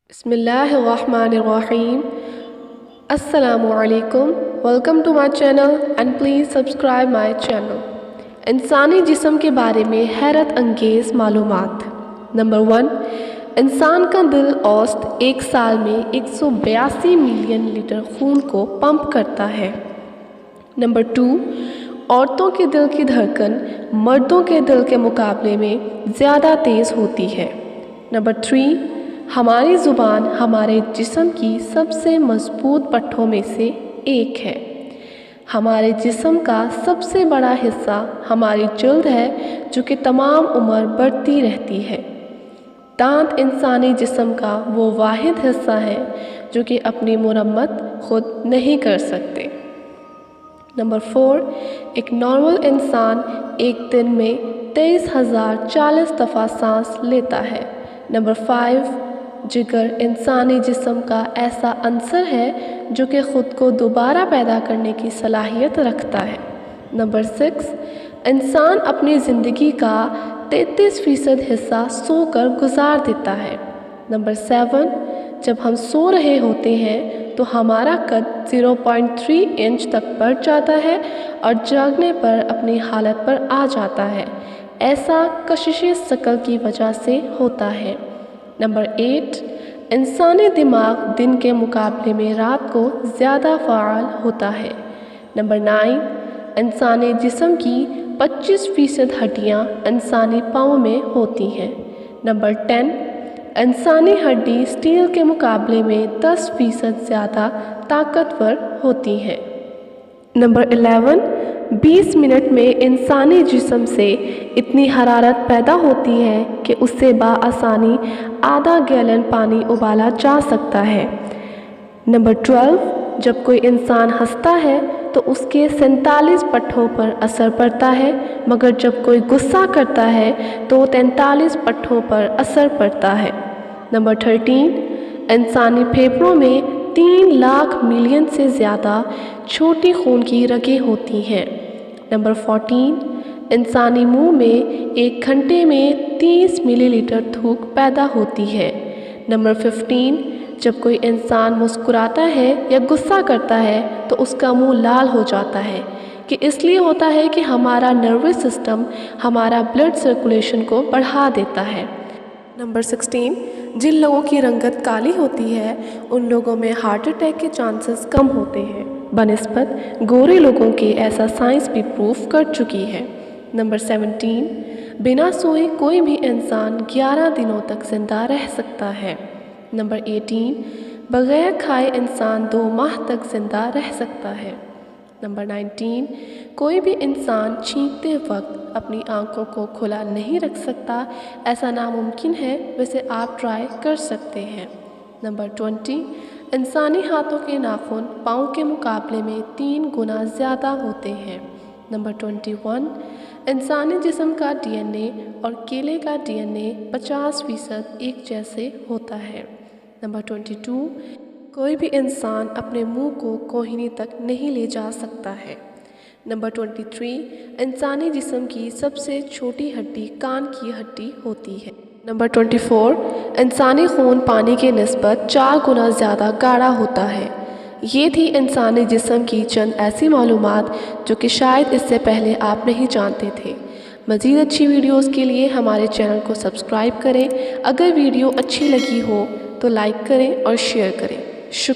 بسم اللہ الرحمن الرحیم. السلام علیکم. Welcome to my channel and please subscribe my channel. انسانی جسم کے بارے میں حیرت انگیز معلومات. نمبر 1، انسان کا دل اوسط ایک سال میں 182 ملین لیٹر خون کو پمپ کرتا ہے. نمبر 2، عورتوں کے دل کی دھڑکن مردوں کے دل کے مقابلے میں زیادہ تیز ہوتی ہے. نمبر 3، ہماری زبان ہمارے جسم کی سب سے مضبوط پٹھوں میں سے ایک ہے. ہمارے جسم کا سب سے بڑا حصہ ہماری جلد ہے جو کہ تمام عمر بڑھتی رہتی ہے. دانت انسانی جسم کا وہ واحد حصہ ہے جو کہ اپنی مرمت خود نہیں کر سکتے. نمبر 4، ایک نارمل انسان ایک دن میں 23,040 دفعہ سانس لیتا ہے. نمبر 5، جگر انسانی جسم کا ایسا عنصر ہے جو کہ خود کو دوبارہ پیدا کرنے کی صلاحیت رکھتا ہے. نمبر 6، انسان اپنی زندگی کا 33% حصہ سو کر گزار دیتا ہے. نمبر 7، جب ہم سو رہے ہوتے ہیں تو ہمارا قد 0.3 انچ تک بڑھ جاتا ہے اور جاگنے پر اپنی حالت پر آ جاتا ہے. ایسا کشش ثقل کی وجہ سے ہوتا ہے. نمبر 8، انسانی دماغ دن کے مقابلے میں رات کو زیادہ فعال ہوتا ہے. نمبر 9، انسانی جسم کی 25% ہڈیاں انسانی پاؤں میں ہوتی ہیں. نمبر 10، انسانی ہڈی سٹیل کے مقابلے میں 10% زیادہ طاقتور ہوتی ہے. نمبر 11، 20 منٹ میں انسانی جسم سے اتنی حرارت پیدا ہوتی ہے کہ اس سے بآسانی آدھا گیلن پانی ابالا جا سکتا ہے. نمبر 12، جب کوئی انسان ہنستا ہے تو اس کے 47 پٹھوں پر اثر پڑتا ہے مگر جب کوئی غصہ کرتا ہے تو 43 پٹھوں پر اثر پڑتا ہے. نمبر 13، انسانی پھیپھڑوں میں 3 لاکھ ملین سے زیادہ چھوٹی خون کی رگیں ہوتی ہیں. نمبر 14، انسانی منہ میں ایک گھنٹے میں 30 ملی لیٹر تھوک پیدا ہوتی ہے. نمبر 15، جب کوئی انسان مسکراتا ہے یا غصہ کرتا ہے تو اس کا منہ لال ہو جاتا ہے کہ اس لیے ہوتا ہے کہ ہمارا نروس سسٹم ہمارا بلڈ سرکولیشن کو بڑھا دیتا ہے. نمبر 16، جن لوگوں کی رنگت کالی ہوتی ہے ان لوگوں میں ہارٹ اٹیک کے چانسز کم ہوتے ہیں بنسبت گورے لوگوں کے. ایسا سائنس بھی پروف کر چکی ہے. نمبر 17، بنا سوئے کوئی بھی انسان 11 دنوں تک زندہ رہ سکتا ہے. نمبر 18، بغیر کھائے انسان 2 ماہ تک زندہ رہ سکتا ہے. نمبر 19، کوئی بھی انسان چھینکتے وقت اپنی آنکھوں کو کھلا نہیں رکھ سکتا. ایسا ناممکن ہے، ویسے آپ ٹرائی کر سکتے ہیں. نمبر 20، انسانی ہاتھوں کے ناخن پاؤں کے مقابلے میں 3 گنا زیادہ ہوتے ہیں. نمبر 21، انسانی جسم کا ڈی این اے اور کیلے کا ڈی این اے 50% ایک جیسے ہوتا ہے. نمبر 22، کوئی بھی انسان اپنے منہ کو کوہنی تک نہیں لے جا سکتا ہے. نمبر 23، انسانی جسم کی سب سے چھوٹی ہڈی کان کی ہڈی ہوتی ہے. نمبر 24، انسانی خون پانی کے نسبت 4 گنا زیادہ گاڑھا ہوتا ہے. یہ تھی انسانی جسم کی چند ایسی معلومات جو کہ شاید اس سے پہلے آپ نہیں جانتے تھے. مزید اچھی ویڈیوز کے لیے ہمارے چینل کو سبسکرائب کریں. اگر ویڈیو اچھی لگی ہو تو لائک کریں اور شیئر کریں.